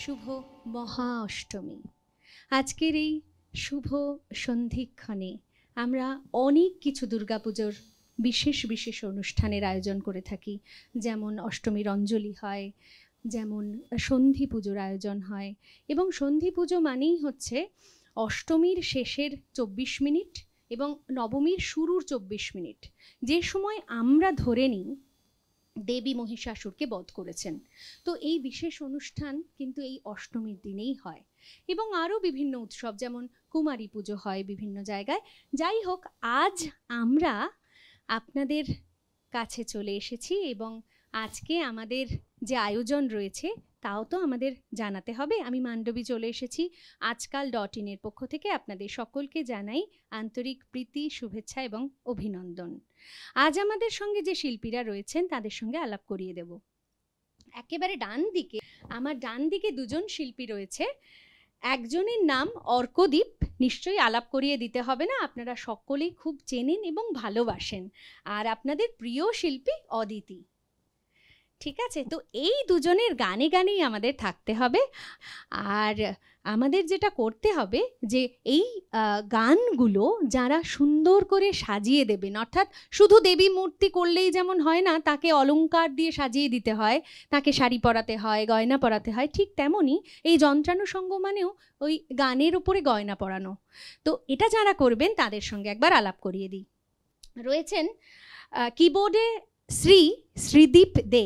শুভ মহা অষ্টমী। আজকের এই শুভ সন্ধিক্ষণে আমরা অনেক কিছু দুর্গাপুজোর বিশেষ বিশেষ অনুষ্ঠানের আয়োজন করে থাকি। যেমন অষ্টমীর অঞ্জলি হয়, যেমন সন্ধি পুজোর আয়োজন হয়, এবং সন্ধি পুজো মানেই হচ্ছে অষ্টমীর শেষের 24 মিনিট এবং নবমীর শুরুর 24 মিনিট, যে সময় আমরা ধরে নিই দেবী মহিষাসুরকে বধ করেছেন। তো এই বিশেষ অনুষ্ঠান কিন্তু এই অষ্টমীর দিনেই হয়, এবং আরও বিভিন্ন উৎসব যেমন কুমারী পুজো হয় বিভিন্ন জায়গায়। যাই হোক, আজ আমরা আপনাদের কাছে চলে এসেছি, এবং আজকে আমাদের যে আয়োজন রয়েছে তাও তো আমাদের জানাতে হবে। আমি মান্ডবী চলে এসেছি আজকাল.in এর পক্ষ থেকে। আপনাদের সকলকে জানাই আন্তরিক প্রীতি, শুভেচ্ছা এবং অভিনন্দন। আজ আমাদের সঙ্গে যে শিল্পীরা রয়েছেন তাদের সঙ্গে আলাপ করিয়ে দেব। একেবারে আমার ডান দিকে দুজন শিল্পী রয়েছে। একজনের নাম অর্কদীপ, নিশ্চয়ই আলাপ করিয়ে দিতে হবে না, আপনারা সকলেই খুব চেনেন এবং ভালোবাসেন। আর আপনাদের প্রিয় শিল্পী অদিতি। ঠিক আছে, তো এই দুজনের গানে গানেই আমাদের থাকতে হবে। আর আমাদের যেটা করতে হবে যে এই গানগুলো যারা সুন্দর করে সাজিয়ে দেবেন, অর্থাৎ শুধু দেবী মূর্তি করলেই যেমন হয় না, তাকে অলংকার দিয়ে সাজিয়ে দিতে হয়, তাকে শাড়ি পরাতে হয়, গয়না পরাতে হয়, ঠিক তেমনই এই যন্ত্রানুষঙ্গ মানেও ওই গানের উপরে গয়না পরানো। তো এটা যারা করবেন তাদের সঙ্গে একবার আলাপ করিয়ে দিই। রয়েছেন কিবোর্ডে শ্রীদীপ দে,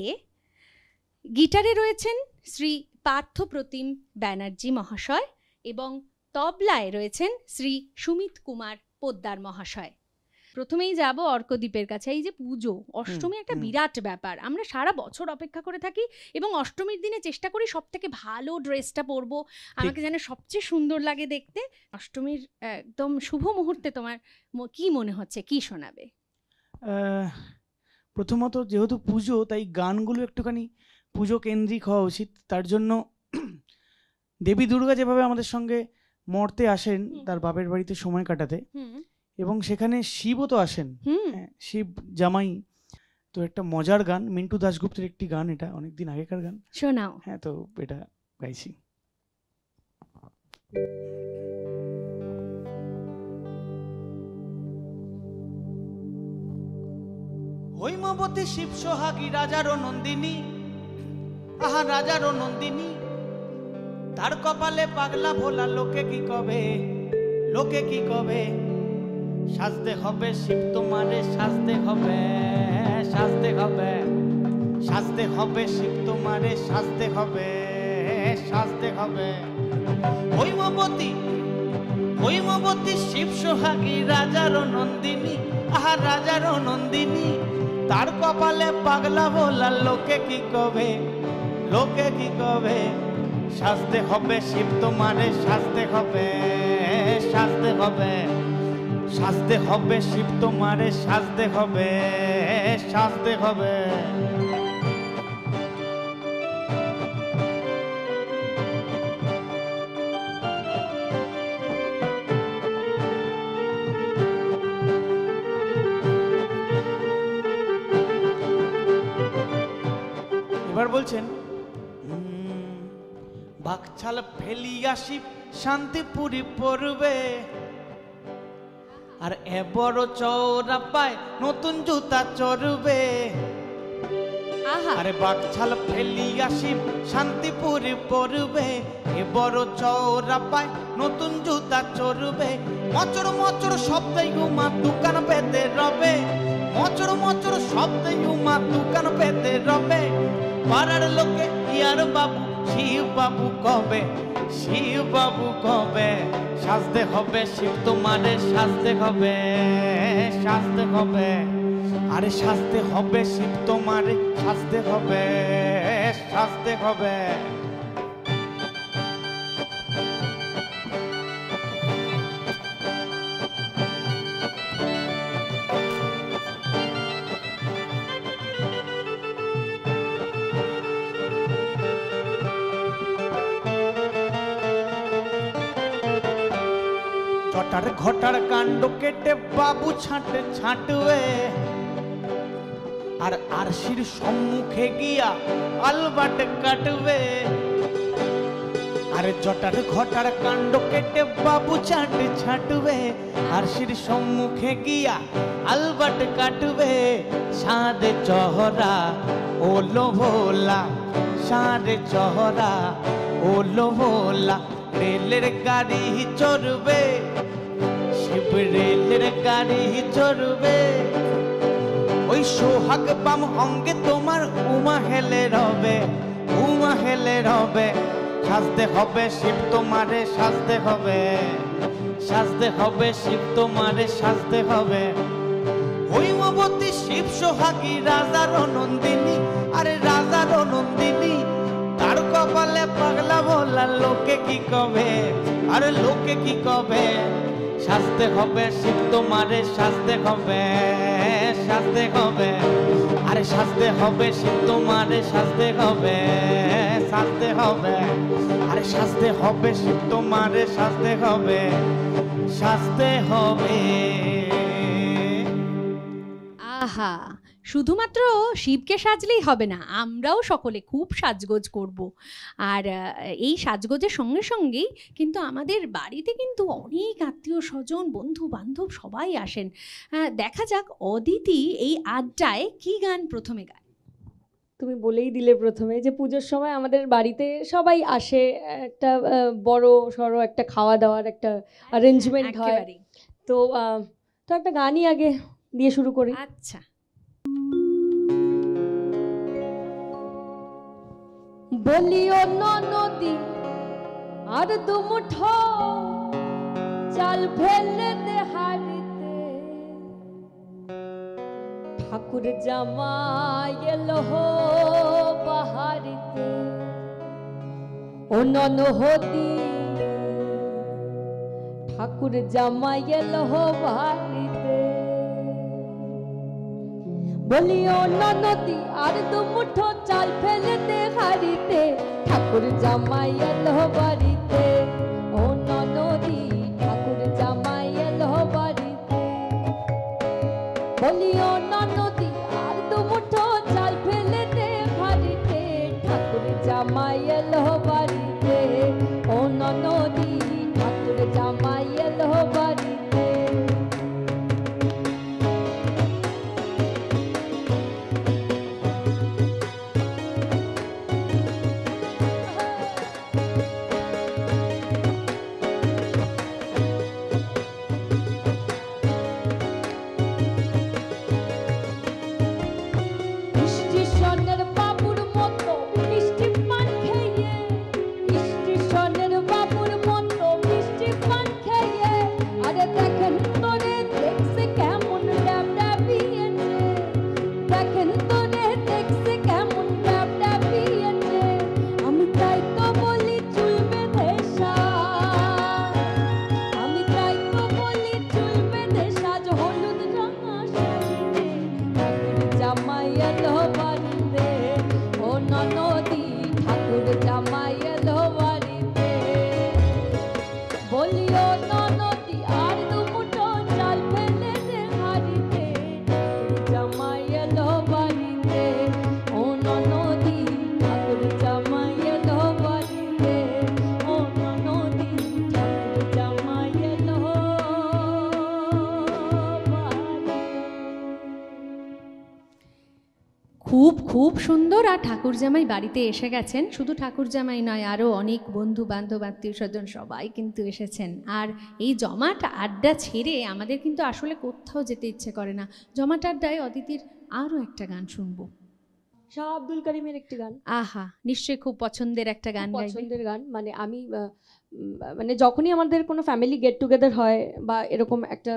গিটারে রয়েছেন শ্রী পার্থপ্রতিম ব্যানার্জি মহাশয়, এবং তবলায় রয়েছেন শ্রী সুমিত কুমার পোদ্দার মহাশয়। প্রথমেই যাব অর্কদীপের কাছে। এই যে পুজো, অষ্টমী একটা বিরাট ব্যাপার, আমরা সারা বছর অপেক্ষা করে থাকি এবং অষ্টমীর দিনে চেষ্টা করি সব থেকে ভালো ড্রেসটা পরবো, আমাকে যেন সবচেয়ে সুন্দর লাগে দেখতে। অষ্টমীর একদম শুভ মুহূর্তে তোমার কি মনে হচ্ছে, কি শোনাবে? প্রথমত যেহেতু পুজো, তাই গানগুলো একটুখানি পুজো কেন্দ্রিক হওয়া উচিত। তার জন্য দেবী দুর্গা যেভাবে আমাদের সঙ্গে মর্তে আসেন তার বাপের বাড়িতে সময় কাটাতে, এবং সেখানে শিবও তো আসেন, শিব জামাই। তো একটা মজার গান, মিন্টু দাশগুপ্তের একটি গান, এটা অনেকদিন আগেকার গান, শোনাও। হ্যাঁ, তো এটা গাইছি। হৈমবতী শিব সোহাগী রাজার নন্দিনী, আহা রাজার নন্দিনী, তার কপালে পাগলা ভোলা, লোকে কি কবে, লোকে কি কবে। সাজতে হবে শিব তোমারে, সাজতে হবে, সাজতে হবে, সাজতে হবে শিব তোমারে, সাজতে হবে, সাজতে হবে। হৈমবতী, হৈমবতী শিব সোহাগী রাজার নন্দিনী, আহা রাজার নন্দিনী, তার কপালে পাগলা ভোলা, লোকে কি কবে, লোকে কি কবে। সাজতে হবে শিব তোমারে, সাজতে হবে, সাজতে হবে, সাজতে হবে শিব তোমারে, সাজতে হবে, সাজতে হবে। এবার বলছেন, বাকছাল ফেলিয়া শিব শান্তিপুরি পড়বে, আর এ বড় চৌরা পায় নতুন জুতা চড়বে। আহা আরে বাকছাল ফেলিয়া শিব শান্তিপুরে পড়বে, এ বড় চওড়া পায় নতুন জুতা চড়বে। মচর মচর শব্দে উমা দোকান পেতে রবে, মচর মচর শব্দে উমা দোকান পেতে রবে। পাড়ার লোকে ইয়ার বাবু শিব বাবু কবে, শিব বাবু কবে সাজতে হবে শিব তোমারে সাজতে হবে, সাজতে হবে। আরে সাজতে হবে শিব তোমারে সাজতে হবে, সাজতে হবে। চটার ঘটার কাণ্ড কেটে বাবু ছাঁটে ছাঁটবে, আর আরশির সম্মুখে গিয়া আলবাট কাটবে। আরে জটার ঘটার কাণ্ড কেটে বাবু ছাঁটে ছাঁটবে, আরশির সম্মুখে গিয়া আলবাট কাটবে। সাদে চহরা ওলো ভোলা, সাদে চহরা ওলো ভোলা। রেলের গাড়ি চড়বে শিব, রেলের গাড়ি চড়বে। ওই সোহাগ বাম অঙ্গে তোমার উমা হেলে রবে, উমা হেলে রবে। সাজতে হবে শিব তোমারে সাজতে হবে, সাজতে হবে শিব তোমারে সাজতে হবে। হৈমবতী শিব সোহাগী রাজার নন্দিনী, আরে রাজার নন্দিনী। তার কপালে পাগলা ভোলা লোকে কি কবে, আরে লোকে কি কবে। সাজতে হবে শিব তোমারে সাজতে হবে, সাজতে হবে। আরে সাজতে হবে শিব তোমারে সাজতে হবে, সাজতে হবে। আরে সাজতে হবে শিব তোমারে সাজতে হবে, সাজতে হবে। আহা, শুধুমাত্র শিবকে সাজলেই হবে না, আমরাও সকলে খুব সাজগোজ করব। আর এই সাজগোজের সঙ্গে সঙ্গেই কিন্তু আমাদের বাড়িতে কিন্তু অনেক আত্মীয় স্বজন বন্ধু বান্ধব সবাই আসেন। দেখা যাক অদিতি এই আড্ডায় কি গান প্রথমে গায়। তুমি বলেই দিলে প্রথমে যে পুজোর সময় আমাদের বাড়িতে সবাই আসে, একটা বড় সড়ো একটা খাওয়া দাওয়ার একটা অ্যারেঞ্জমেন্ট হয়। একেবারেই। তো তো একটা গানই আগে দিয়ে শুরু করি। আচ্ছা, বলিও নদী আর দুমুঠো চাল ফেলে দে হাড়িতে, ঠাকুর জামাই এলো হো বাহারিতে। ও নদী ঠাকুর জামাই এলো হো বাহারিতে। বলিও নদী আর দুমুঠো চাল ফেলে দে হাড়িতে, ঠাকুর জামাই এলো বাড়িতে। ও নদী ঠাকুর জামাই এলো বাড়িতে। বলিও নদী আর দুমুঠো চাল ফেলে দে হাড়িতে, ঠাকুর জামাই এলো বাড়িতে। ও নদী ঠাকুর জামাই এলো বাড়িতে। খুব সুন্দর। আর ঠাকুরজামাই বাড়িতে এসে গেছেন, শুধু ঠাকুরজামাই নয়, আরও অনেক বন্ধু বান্ধব আত্মীয় স্বজন সবাই কিন্তু এসেছেন। আর এই জমাট আড্ডা ছেড়ে আমাদের কিন্তু আসলে কোথাও যেতে ইচ্ছে করে না। জমাট আড্ডায় অদিতির আরও একটা গান শুনবো, শাহ আব্দুল করিমের একটি গান। আহা, নিশ্চয়ই খুব পছন্দের একটা গান গাইবে। পছন্দের গান, মানে আমি মানে যখনই আমাদের কোনো ফ্যামিলি গেট টুগেদার হয় বা এরকম একটা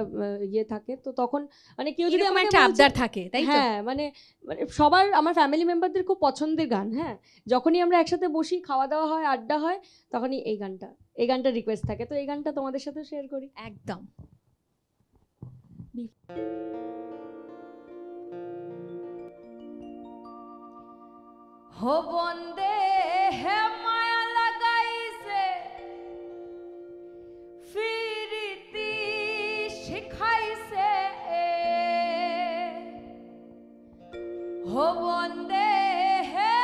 ইয়ে থাকে, তো তখন মানে কেউ যদি এরকম আমাকে একটা বলছে- আবদার থাকে, তাই তো? হ্যাঁ, মানে মানে সবার, আমার ফ্যামিলি মেম্বারদের খুব পছন্দের গান। হ্যাঁ, যখনই আমরা একসাথে বসি, খাওয়া দাওয়া হয়, আড্ডা হয়, তখনই এই গানটা রিকোয়েস্ট থাকে। তো এই গানটা তোমাদের সাথে শেয়ার করি। একদম। हो बंदे है माया लगाइसे फिरती शिखाइसे हो बंदे है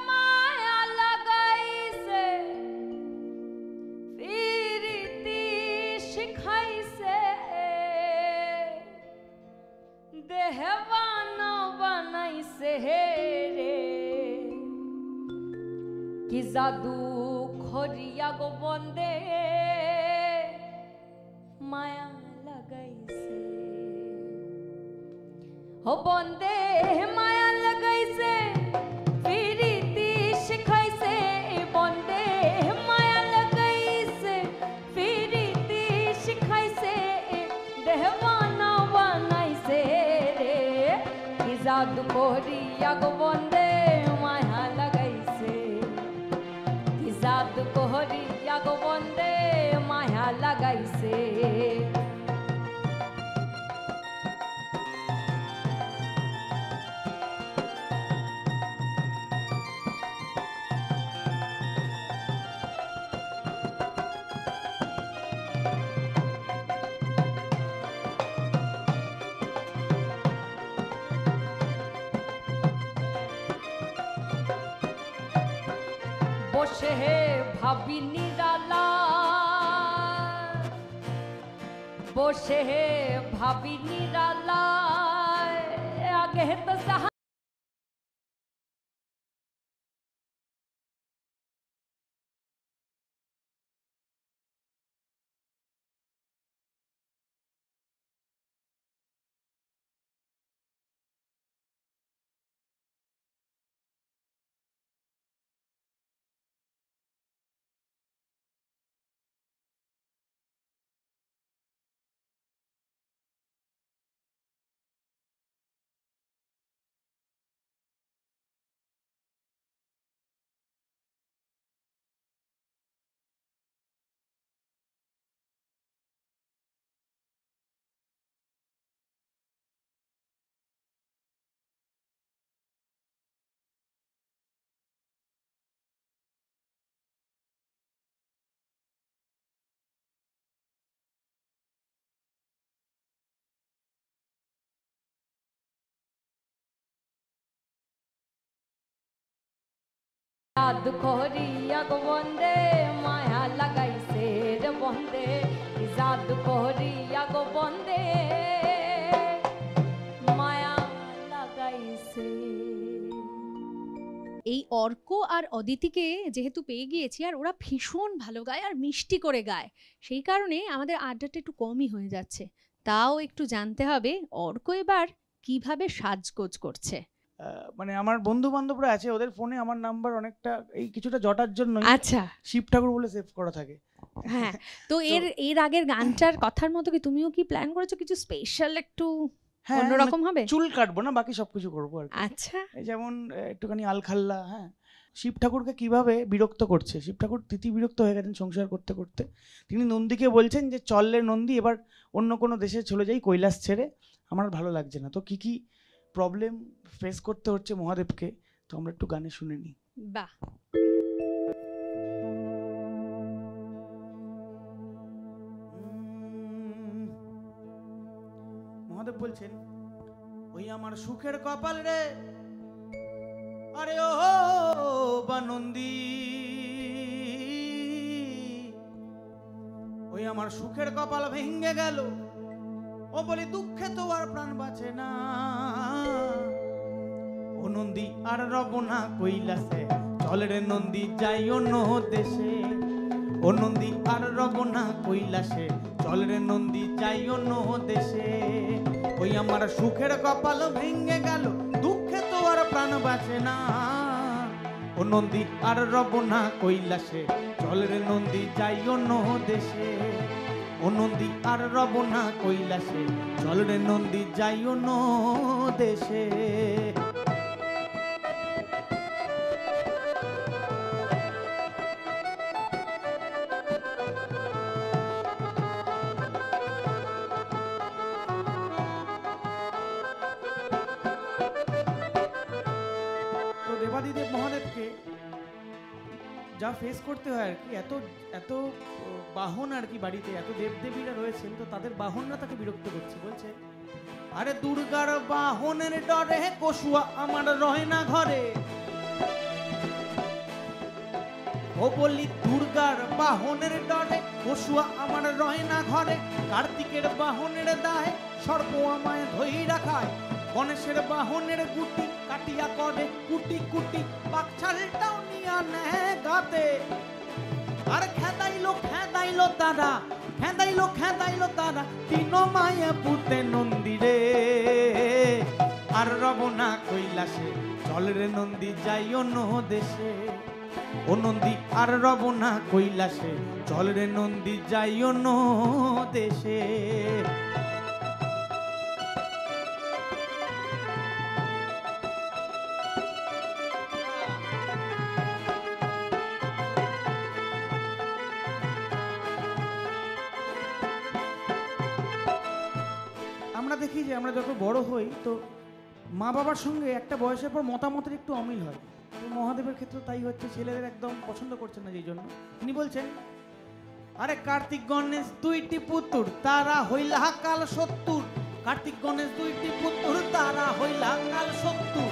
माया लगाइसे फिरती शिखाइसे देहवाना बनाइसे रे कि जादू खोरिया गो बंदे माया लगाइसे हो बंदे माया लगाइसे फिरती शिखाइसे बंदे माया लगाइसे फिरती शिखाइसे देहवाना बनाइसे रे कि जादू खोरिया गो बंदे माया लगाइसे जादू कोहरिया गो बंदे माया लगाइसे বসে হে ভাবি নিরালা বসে হে ভাবি নিরালা আগে তো সাহা जादू कोहरिया गो बंदे माया लगाइसे रे बंदे जादू कोहरिया गो बंदे माया लगाइसे। এই অর্ক আর অদিতিকে যেহেতু পেয়ে গিয়েছি, আর ওরা ভীষণ ভালো গায় আর মিষ্টি করে গায়, সেই কারণে আমাদের আড্ডাটা একটু কমই হয়ে যাচ্ছে। তাও একটু জানতে হবে অর্ক এবার কিভাবে সাজগোজ করছে। মানে আমার বন্ধু বান্ধবরা আছে, ওদের ফোনে আমার নাম্বার অনেকটা এই কিছুটা জটার জন্য আচ্ছা, শিব ঠাকুর বলে সেভ করা থাকে। হ্যাঁ। তো এর আগের গানটার কথার মতো কি তুমিও কি প্ল্যান করেছো কিছু স্পেশাল, একটু অন্যরকম হবে? চুল কাটবো না, বাকি সবকিছু করবো আর কি। আচ্ছা, এই যেমন একটুখানি আলখাল্লা। হ্যাঁ, শিব ঠাকুরকে কিভাবে বিরক্ত করছে। শিব ঠাকুর তিতি বিরক্ত হয়ে গেছেন সংসার করতে করতে। তিনি নন্দীকে বলছেন যে চললে নন্দী, এবার অন্য কোনো দেশে চলে যাই কৈলাস ছেড়ে, আমার ভালো লাগছে না। তো কি কি প্রবলেম ফেস করতে হচ্ছে মহাদেবকে, তো আমরা একটু গানে শুনে নিই। বাহ। মহাদেব বলছেন, ওই আমার সুখের কপাল রে, আরে ও বানন্দী, ওই আমার সুখের কপাল ভেঙে গেল, ও বলি দুঃখে তো আর প্রাণ বাঁচে না, ও নন্দী আর রব না কৈলাসে, চল রে নন্দী যাই অন্য দেশে। ও নন্দী আর রব না কৈলাসে, চল রে নন্দী যাই অন্য দেশে। ওই আমার সুখের কপাল ভেঙে গেল, দুঃখে তো আর প্রাণ বাঁচে না। ও নন্দী আর রব না কৈলাসে, চল রে নন্দী যাই অন্য দেশে। ও নন্দী আর রব না কৈলাসে, চল রে নন্দী যাই অন্য দেশে। তো দেবাদিদেব মহাদেবকে যা ফেস করতে হয় আর কি, এত এত বাহন আর কি, বাড়িতে এত দেবদেবীরা রয়েছেন, তো তাদের বাহনরা তাকে বিরক্ত করছে। বলছে, আরে দুর্গার বাহনের ডরে কসুয়া আমার রয় না ঘরে। ও বলি দুর্গার বাহনের ডরে কসুয়া আমার রয় না ঘরে। কার্তিকের বাহনের দায় সর্প আমায় ধইরা খায়। গণেশের বাহনের গুটি কাটিয়া করে কুটি কুটি, পাকছালটাও নিয়া নেয় গাতে। আর খেদাইলো তারা, খেদাইলো তারা, তিন মায়া পুতে নন্দীরে। আর রব না কৈলাসে, চল রে নন্দী যাই অন্য দেশে। ও নন্দী আর রব না কৈলাসে, চল রে নন্দী যাই অন্য দেশে। আমরা দেখি যে আমরা যত বড় হই, তো মা বাবার সঙ্গে একটা বয়সের পর মতামতের একটু অমিল হয়। তো মহাদেবের ক্ষেত্রে তাই হচ্ছে, ছেলেদের একদম পছন্দ করছেন না যেই জন্য তিনি বলছেন, আরে কার্তিক গণেশ দুইটি পুত্র, তারা হইলা কাল 70। কার্তিক গণেশ দুইটি পুত্র, তারা হইলা কাল 70।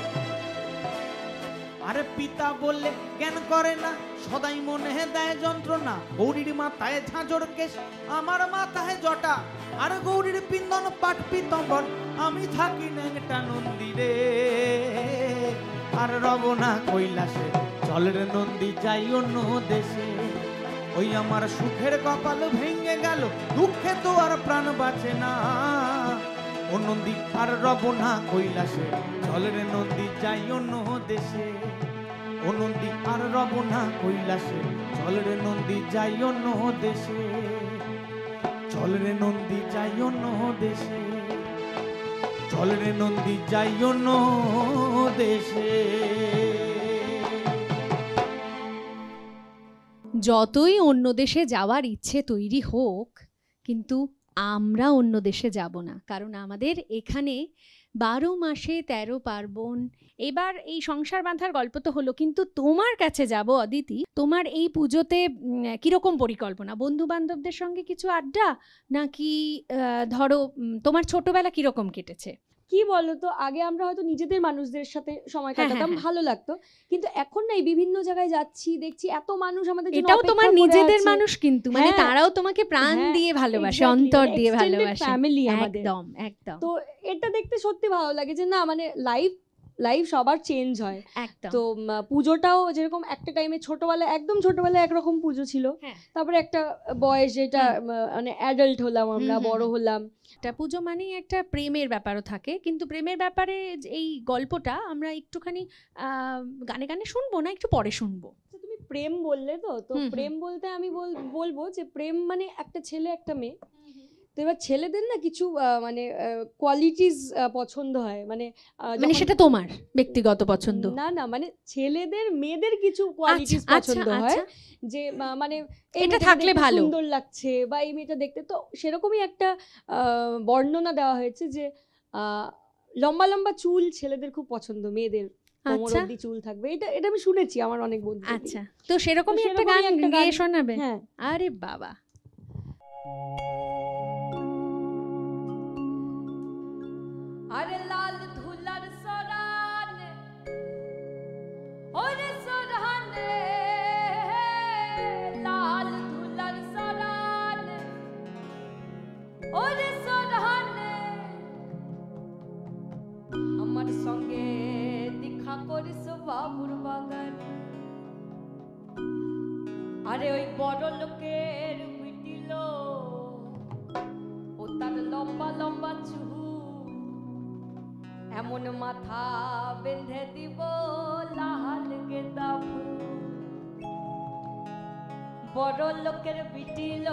আরে পিতা বললে জ্ঞান করে না, সদাই মনে দেয় যন্ত্রণা। গৌরীর মাথায় ঝাঁঝর কেশ, আমার মাথায় জটা। আর গৌরীর পিন্দন পাট পিতম্বর, আমি থাকি নেংটা নন্দীরে। আর রব না কৈলাসে, চল রে নন্দী যাই অন্য দেশে। ওই আমার সুখের কপাল ভেঙে গেল, দুঃখে তো আর প্রাণ বাঁচে না। ও নন্দী আর রব না কৈলাসে, চল রে নন্দী যাই অন্য দেশে। ও নন্দী আর রব না কৈলাসে, চল রে নন্দী যাই অন্য দেশে। চল রে নন্দী যাই অন্য দেশে, চল রে নন্দী যাই অন্য দেশে। যতই অন্য দেশে যাওয়ার ইচ্ছে তৈরি হোক, কিন্তু আমরা অন্য দেশে যাব না, কারণ আমাদের এখানে 12 মাসে 13 পার্বণ। এবার এই সংসার বাঁধার গল্প তো হলো, কিন্তু তোমার কাছে যাব অদিতি, তোমার এই পুজোতে কিরকম পরিকল্পনা? বন্ধু বান্ধবদের সঙ্গে কিছু আড্ডা, নাকি ধরো তোমার ছোটবেলা কিরকম কেটেছে? কি বলতো, আগে আমরা হয়তো নিজেদের মানুষদের সাথে সময় কাটাতাম, ভালো লাগতো, কিন্তু এখন না এই বিভিন্ন জায়গায় যাচ্ছি, দেখছি এত মানুষ আমাদের জন্য এটাও তোমার অপেক্ষা করে নিজেদের আছে। মানুষ, কিন্তু মানে হ্যাঁ, তারাও তোমাকে প্রাণ হ্যাঁ, দিয়ে ভালোবাসে, exactly, অন্তর দিয়ে extended ভালোবাসে। family আমাদের। একদম একদম। তো এটা দেখতে সত্যি ভালো লাগে যে না, মানে লাইফ সবার চেঞ্জ হয়। একদম। তো পুজোটাও যেরকম একটা টাইমে ছোটবেলায়, একদম ছোটবেলায় একরকম পুজো ছিল, হ্যাঁ। তারপরে একটা বয়স যেটা মানে অ্যাডাল্ট হলাম, আমরা বড় হলাম। একটা পুজো মানেই একটা প্রেমের ব্যাপারও থাকে, কিন্তু প্রেমের ব্যাপারে এই গল্পটা আমরা একটুখানি গানে গানে শুনবো না, একটু পরে শুনবো। তুমি প্রেম বললে, তো প্রেম বলতে আমি বলবো যে প্রেম মানে একটা ছেলে একটা মেয়ে। তো এবার ছেলেদের না কিছু মানে কোয়ালিটিস পছন্দ হয়, মানে মানে সেটা তোমার ব্যক্তিগত পছন্দ না, মানে ছেলেদের মেয়েদের কিছু কোয়ালিটিস পছন্দ হয়, যে মানে এটা থাকলে ভালো, সুন্দর লাগছে, বা এই মেয়েটা দেখতে। তো সেরকমই একটা বর্ণনা দেওয়া হয়েছে যে লম্বা লম্বা চুল ছেলেদের খুব পছন্দ, মেয়েদের কোমর অবধি চুল থাকবে। এটা আমি শুনেছি আমার অনেক বন্ধু। আচ্ছা, তো সেরকমই একটা গান গেয়ে শোনাবে? হ্যাঁ। আরে বাবা, আরে লাল ধুলার সরানে, ওরে সরানে, লাল ধুলার সরানে, ওরে সরানে, আমার সঙ্গে দেখা বাবুর বাগান। আরে ওই বড় লোকের বিটিল, ও তার লম্বা লম্বা চুল, এমন মাথা বেঁধে দিব লাল গেঁদা ফুল। বড় লোকের বিটিল,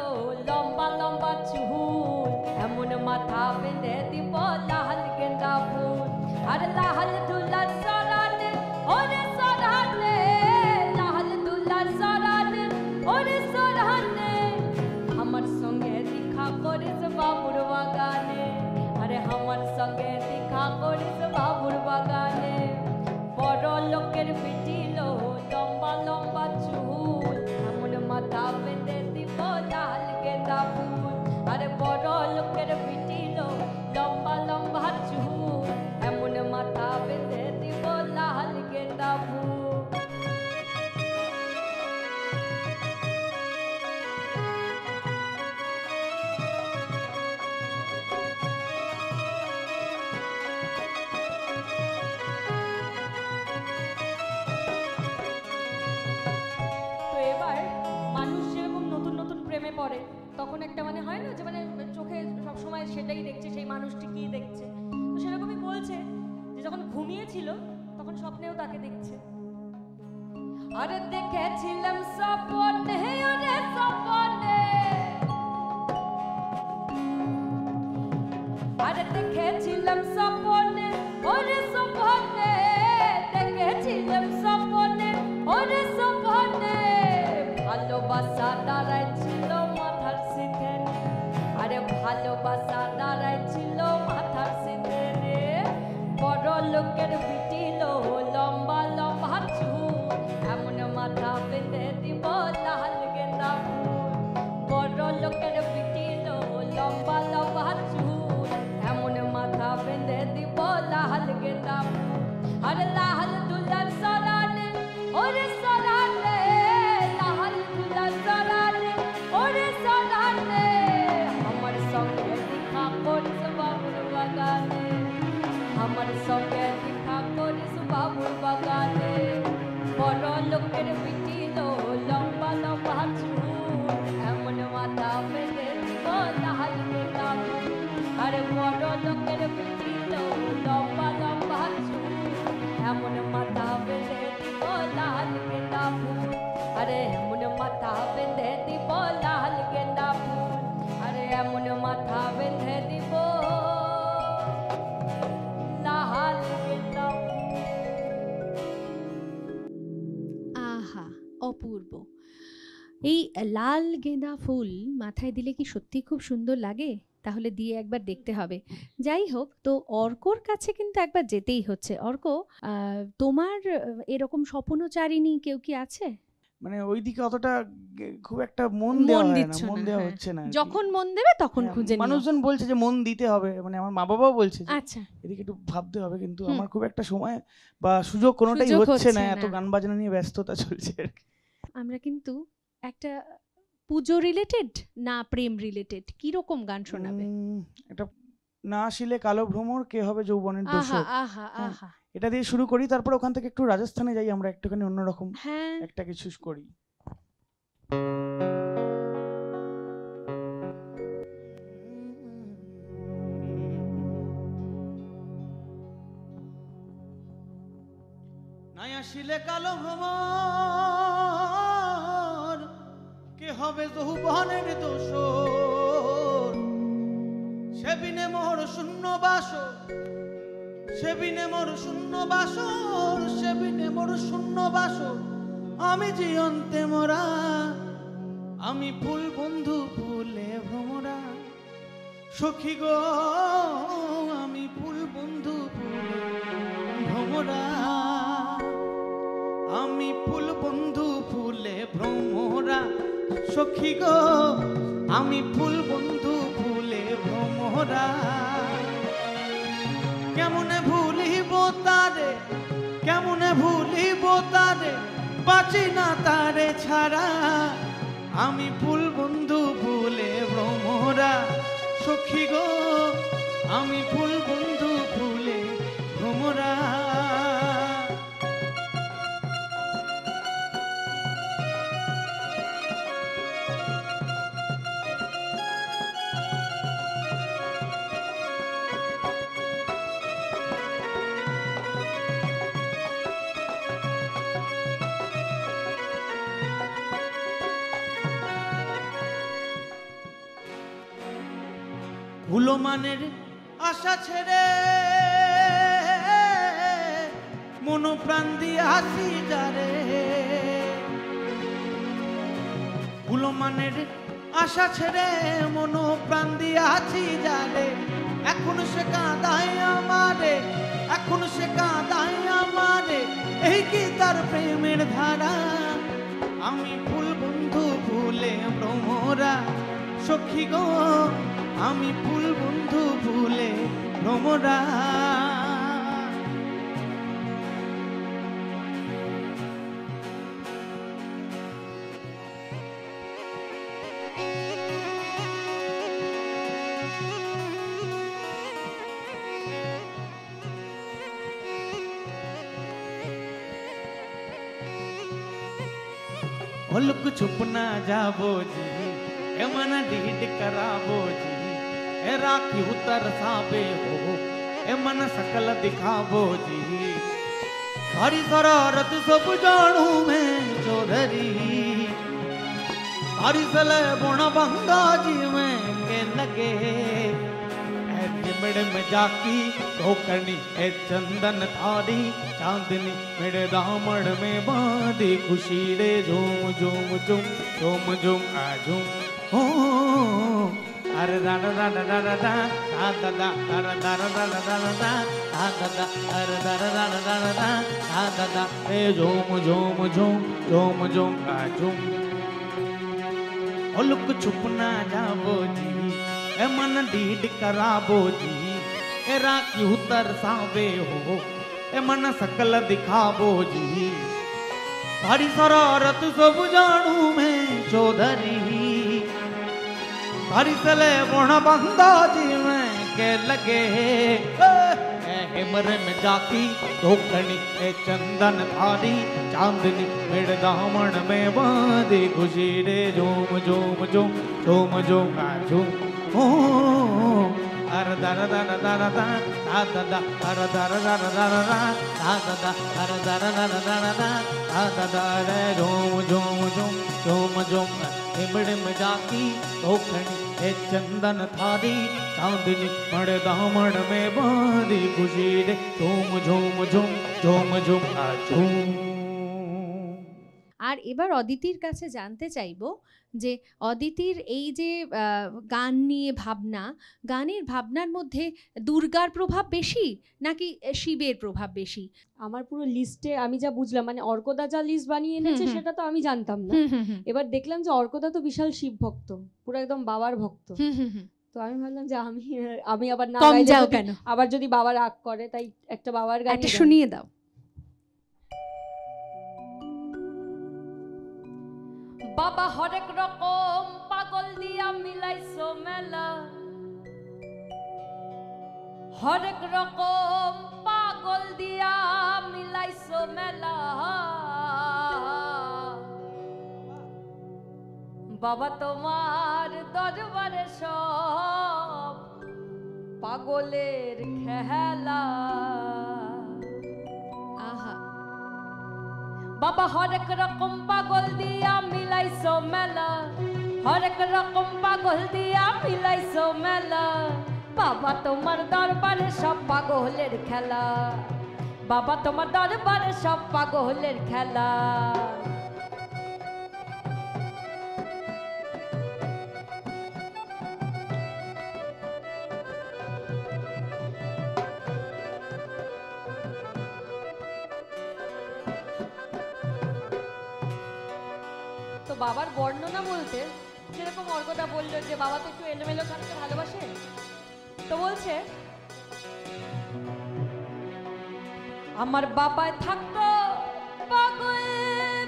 লম্বা লম্বা চুল, এমন মাথা বেঁধে দিব লাল গেঁদা ফুল। আর লাল দুলার সরানে ওরে সরানে, লাল দুলার সরানে ওরে সরানে, আমার সঙ্গে দেখা করিস বাবুর বাগানে। আরে আমার সঙ্গে দেখা করিস বাবুর বাগানে। বড় লোকের বিটিল, লম্বা লম্বা চুল, এমন মাথা বেঁধে দিব লাল গেঁদা ফুল। আরে বড় লোকের বিটিল, লম্বা লম্বা চুল, এমন মাথা বেঁধে দিব লাল গেঁদা ফুল। তো এবার মানুষ যেরকম নতুন নতুন প্রেমে পড়ে, তখন একটা মানে হয় না যে মানে চোখে সবসময় সেটাই দেখছে, সেই মানুষটি কি দেখছে। তো সেরকমই বলছে যে যখন ঘুমিয়েছিল তখন স্বপ্নেও তাকে দেখছে। আরে দেখেছিলাম স্বপ্নে, ওরে স্বপ্নে, আরে দেখেছিলাম স্বপ্নে, ওরে স্বপ্নে, দেখেছিলাম স্বপ্নে, ওরে স্বপ্নে, ভালোবাসা দাঁড়াইছিল মাথার সিঁথে। আরে ভালোবাসা দাঁড়াইছিল মাথার সিঁথে রে। বড় লোকের বিটিল, লম্বা লম্বা চুল, এমন মাথা বেঁধে দিব লাল গেঁদা ফুল। বড় লোকের বিটিল, লম্বা লম্বা চুল, এমন মাথা বেঁধে দিব লাল গেঁদা ফুল। আরে লাল দুলার সরানে ওরে সরানে, লাল দুলার সরানে ওরে সরানে, আমার সঙ্গে দেখা করিস বাবুর বাগানে। আমার সঙ্গে দেখা করিস বাবুর বাগানে। বড় লোকের বিটিল, লম্বা লম্বা চুল, এমন মাথা বেঁধে দিব লাল গেঁদা ফুল। আরে বড় লোকের বিটিল, লম্বা লম্বা চুল, এমন মাথা বেঁধে দিব লাল গেঁদা ফুল। আরে এমন মাথা বেঁধে দিব লাল গেঁদা ফুল। আরে এমন মাথা বেঁধে দিব লাল গেঁদা ফুল। আহা, অপূর্ব। এই লাল গেঁদা ফুল মাথায় দিলে কি সত্যি খুব সুন্দর লাগে? তাহলে দিয়ে একবার দেখতে হবে। যাই হোক, তো অর্কর কাছে কিন্তু একবার যেতেই হচ্ছে। অর্ক, তোমার এরকম স্বপ্নচারিণী কেউ কি আছে? মানে ওইদিকে অতটা খুব একটা মন দেওয়া হয় না, দিচ্ছ মন না, দেওয়া হ্যাঁ। হচ্ছে না আর কি। যখন মন দেবে তখন হ্যাঁ, খুঁজে নিও। মানুষজন বলছে যে মন দিতে হবে, মানে আমার মা বাবাও বলছে যে আচ্ছা, এদিকে একটু ভাবতে হবে, কিন্তু হুম। আমার খুব একটা সময় বা সুযোগ কোনোটাই সুযোগ হচ্ছে না, হচ্ছে এত না। গান বাজনা নিয়ে ব্যস্ততা চলছে আর কি। আমরা কিন্তু একটা পুজো রিলেটেড না প্রেম রিলেটেড কিরকম গান শোনাবে? এটা না আসিলে কালো ভ্রমর কে হবে যৌবনের আহা দোষর, আহা হ্যাঁ। আহা, এটা দিয়ে শুরু করি, তারপর ওখান থেকে একটু রাজস্থানে যাই, আমরা একটুখানি অন্যরকম হ্যাঁ। একটা কিছু করি। নাই আসিলে কালো ভ্রমর কে হবে যৌবনের দোষর, সেবিনে মোর শূন্য বাসর, সেবিনে মোর শূন্য বাসর, সেবিনে মোর শূন্য বাসর, আমি জীবন্তে মোরা, আমি ফুল বন্ধু ফুলে ভ্রমরা, সখী গো আমি ফুল বন্ধু ফুলে ভ্রমরা, আমি ফুল বন্ধু ফুলে ভ্রমরা, সখী গো আমি ফুল বন্ধু ফুলে ভ্রমরা, কেমনে ভুলিব তারে, কেমনে ভুলিব তারে, বাঁচি না তারে ছাড়া, আমি ফুল বন্ধু ফুলে ভ্রমরা, সখী গো আমি ফুল বন্ধু ফুলে ভ্রমরা। ভুলো মানের আশা ছেড়ে মন প্রাণ দিয়ে হাসি যারে, ভুলো মানের আশা ছেড়ে মন প্রাণ দিয়ে হাসি যারে, এখন সে কাঁদায় আমারে, এখন সে কাঁদায় আমারে, এই কি তার প্রেমের ধারা। আমি ফুল বন্ধু ভুলে ভ্রমরা সখী গো, আমি ফুল বন্ধু ভুলে ভ্রমরা। लुक छुप ना जाबो जी, ए मन डीड कराबो जी, ए राखी उतर साबे हो, ए मन सकल दिखाबो जी। सारी शरारत सब जानू मैं चौधरी, सारी सले बुण बंगा जी में के लगे, ए चिमड़ में जाकी धोकनी, ए चंदन थारी चांदनी, मेरे दामन में बांधी खुशी रे झूम झूम झूम झूम झूम आ झूम हो। अरे दादा दादा दादा दादा दादा दादा दादा दादा दादा अरे दादा दादा दादा दादा रे झूम झूम झूम झूम झूम आ झूम। ओ लुक छुप ना जाबो जी, ए मन डीड कराबो जी, ए राखी उतर सावे हो, ए मन सकल दिखाबो जी। सारी शरारत सब जानू मैं चौधरी, सारी सले बुण बंदा जी में के लगे, हिमर में जाकी धोकनी, ए चंदन थारी चांदनी, मेरे दामन में बांधी खुशी रे झूम झूम झूम झूम झूम आ झूम हो। अरे दर दर दर दर दर दर दर दर दर दर दर दर दर दर दर रे झूम झूम झूम झूम झूम। हिमड़ में जाकी धोखनी, ए चंदन थारी चांदनी, मड़ दामन में बांधी खुशी रे झूम झूम झूम झूम झूम आ झूम। আর এবার অদিতির কাছে জানতে চাইবো যে অদিতির এই যে গান নিয়ে ভাবনা, গানের ভাবনার মধ্যে দুর্গার প্রভাব বেশি নাকি শিবের প্রভাব বেশি? আমার পুরো লিস্টে আমি যা বুঝলাম, মানে অর্কদা যা লিস্ট বানিয়ে এনেছে সেটা তো আমি জানতাম না। এবার দেখলাম যে অর্কদা তো বিশাল শিব ভক্ত, পুরো একদম বাবার ভক্ত। তো আমি ভাবলাম যে আমি আবার না গাইলে আবার যদি বাবা রাগ করে, তাই একটা বাবার গান শুনিয়ে দাও। বাবা হরেক রকম পাগল দিয়া মিলাইছো মেলা, হরেক রকম পাগল দিয়া মিলাইছো মেলা। বাবা তোমার দরবারে সব পাগলের খেলা। আহা, বাবা হরেক রকম পাগল দিয়া মিলাইছো মেলা, হরেক রকম পাগল দিয়া মিলাইছো মেলা। বাবা তোমার দরবারে সব পাগলের খেলা, বাবা তোমার দরবারে সব পাগলের খেলা। তো বাবার বর্ণনা বলতে যেরকম অর্কদা বললো যে বাবা তো একটু এলোমেলো থাকতে ভালোবাসে, তো বলছে আমার বাবায় থাকতো পাগল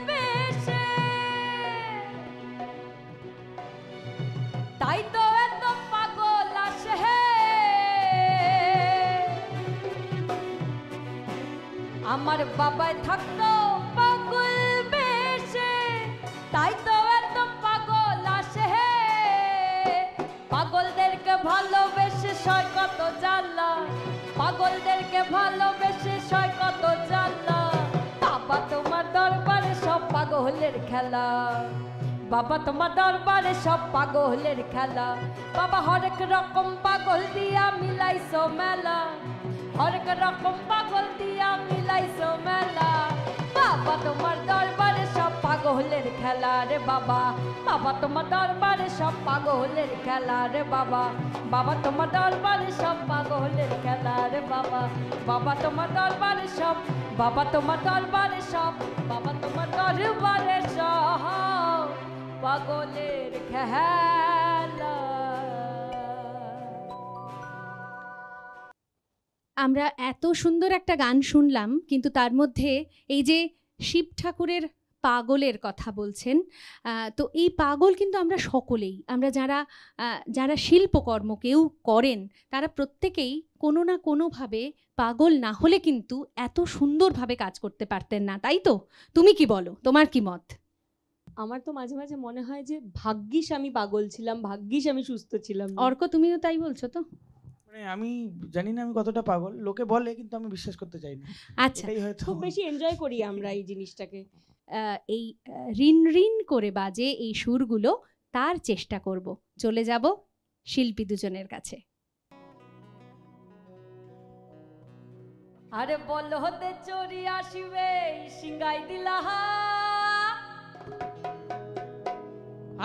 বেশে, তাই তো এত পাগল আসে। আমার বাবায় থাকতো পাগল বেশে, তাই তো এত পাগল আসে। পাগলদেরকে ভালোবেসে সয় কত জ্বালা, পাগলদেরকে ভালোবেসে সয় কত জ্বালা। বাবা তোমার দরবারে সব পাগলের খেলা, বাবা তোমার দরবারে সব পাগলের খেলা বাবা হরেক রকম পাগল দিয়া মিলাইছো মেলা হরেক রকম পাগল দিয়া মিলাইছো মেলা বাবা তোমার দরবারে সব পাগলের খেলা রে বাবা বাবা তোমার দরবারে সব পাগলের খেলা রে বাবা বাবা তোমার দরবারে সব পাগলের খেলা রে বাবা বাবা তোমার দরবারে সব বাবা তোমার দরবারে সব বাবা তোমার দরবারে সব পাগলের খেলা। আমরা এত সুন্দর একটা গান শুনলাম, কিন্তু তার মধ্যে এই যে শিব ঠাকুরের পাগলের কথা বলছেন, তো এই পাগল কিন্তু আমরা সকলেই, আমরা যারা শিল্পকর্ম কেউ করেন তারা প্রত্যেকেই কোনো না কোনোভাবে পাগল না হলে কিন্তু এত সুন্দরভাবে কাজ করতে পারতেন না, তাই তো? তুমি কি বলো, তোমার কি মত? আমার তো মাঝে মাঝে মনে হয় যে ভাগ্যিস আমি পাগল ছিলাম, ভাগ্যিস আমি সুস্থ ছিলাম। অর্ক, তুমিও তাই বলছো তো? মানে আমি জানি না আমি কতটা পাগল, লোকে বলে, কিন্তু আমি বিশ্বাস করতে চাই না। আচ্ছা, খুব বেশি এনজয় করি আমরা এই জিনিসটাকে। এই রিন রিন করে বাজে এই সুরগুলো, তার চেষ্টা করব। চলে যাব শিল্পী দুজনের কাছে। আরে বল হতে চোরি আসিবে সিংগাই দিলাহা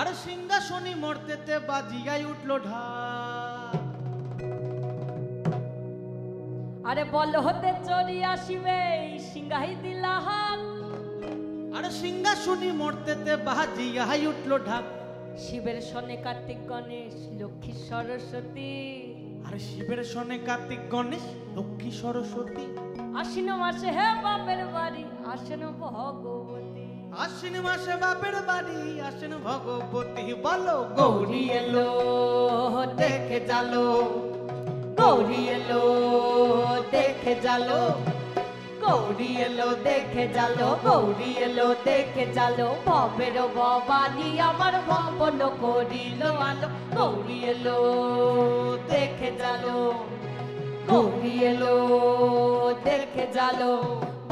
আর সিংহাসনী মর্তেতে বাজিয়াই উঠলো ঢাক। আরে বল হতে চোরি আসিবে সিংগাই দিলাহা আর সিংহাসনী মর্তেতে বাজিয়াই উঠলো ঢাক। শিবের সনে কার্তিক গণেশ লক্ষ্মী সরস্বতী আর শিবের সনে কার্তিক গণেশ লক্ষ্মী সরস্বতী। আশ্বিন মাসে হে বাপের বাড়ি আসেন ভগবতী আশ্বিন মাসে বাপের বাড়ি আসেন ভগবতী। বলো গৌরী এলো দেখে জালো, গৌরী এলো দেখে জালো, গৌরী এলো দেখে জালো, গৌরী এলো দেখে জালো, ভবের ভবানী আমার ভবন করিল আলো, গৌরী এলো দেখে জালো, গৌরী এলো দেখে জালো।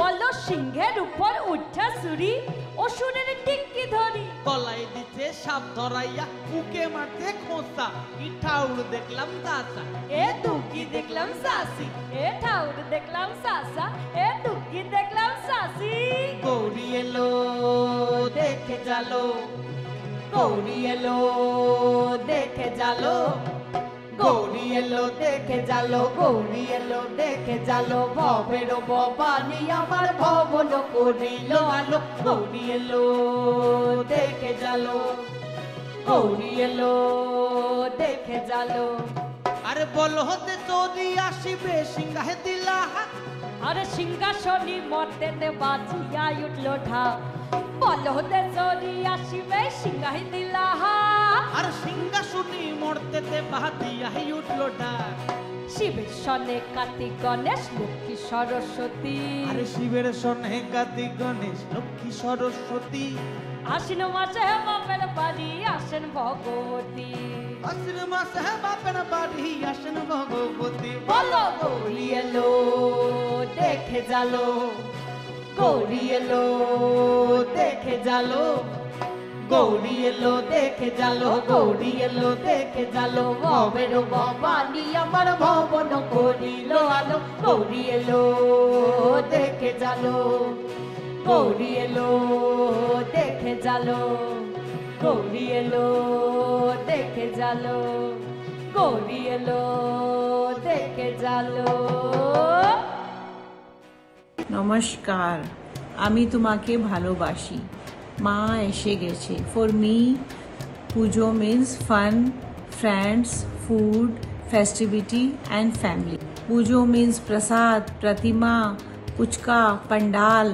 বলো সিংহের উপর উঠা সুরি অসুরের টিক্কি ধরি, গলায় দিচ্ছে সাপ ধরাইয়া বুকে মারতে খোঁসা। কি ঠাউর দেখলাম দাসা, এ দুকি দেখলাম সাসি, এ ঠাউর দেখলাম সাসা, এ দুকি দেখলাম সাসি। গৌরী এলো দেখে জালো, গৌরী এলো দেখে জালো, গৌরী এলো দেখে জালো, গৌরী এলো দেখে জালো, ভবের ভবানী আমার ভবন করিল আলো, গৌরী এলো দেখে জালো, গৌরী এলো দেখে জালো। আরে বল হতে চোরি আসিবে সিংহাহে দিলা হাত। আরে সিংহাসনী মর্তেতে বাজিয়া উঠল ঢাক, বল হতে চোরি আসিবে সিংহাই দিলাহা। আর সিংহাসনী মর্তেতে বাজিয়াই উঠলো ঢাক। শিবের সনে কার্তিক গণেশ লক্ষ্মী সরস্বতী, আরে শিবের সনে কার্তিক গণেশ লক্ষ্মী সরস্বতী। আশ্বিন মাসে বাপের বাড়ি আসেন ভগবতী, আশ্বিন মাসে বাপের বাড়ি আসেন ভগবতী। বলো গৌরী এলো দেখে জালো, গৌরী এলো দেখে জালো, গৌরী এলো দেখে জালো, গৌরী এলো দেখে জালো, ভবের ভবানী আমার ভবন করিল আলো, গৌরী এলো দেখে জালো, গৌরী এলো দেখে জালো, গৌরী এলো দেখে জালো, গৌরী এলো দেখে জালো। নমস্কার, আমি তোমাকে ভালোবাসি, মা এসে গেছে। For me Puja means fun, friends, food, festivity and family. Pujo means prasad, pratima, puchka, pandal.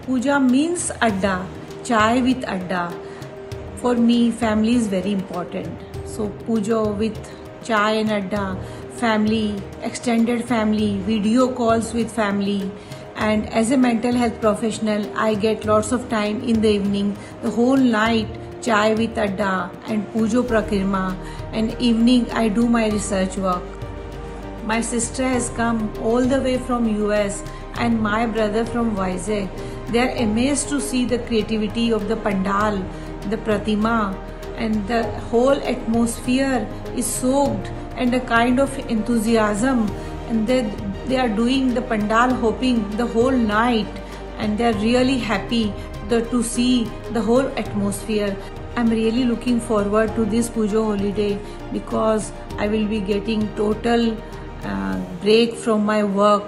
Puja means adda, chai with adda. For me, family is very important. So pujo with chai and adda, family, extended family, video calls with family. And as a mental health professional, I get lots of time in the evening, the whole night, chai with adda and pujo prakrima, and evening I do my research work. My sister has come all the way from US and my brother from Vizag. They are amazed to see the creativity of the pandal the pratima, and the whole atmosphere is soaked and a kind of enthusiasm, and they are doing the pandal hopping the whole night, and they are really happy to see the whole atmosphere. I'm really looking forward to this Pujo holiday because I will be getting total break from my work.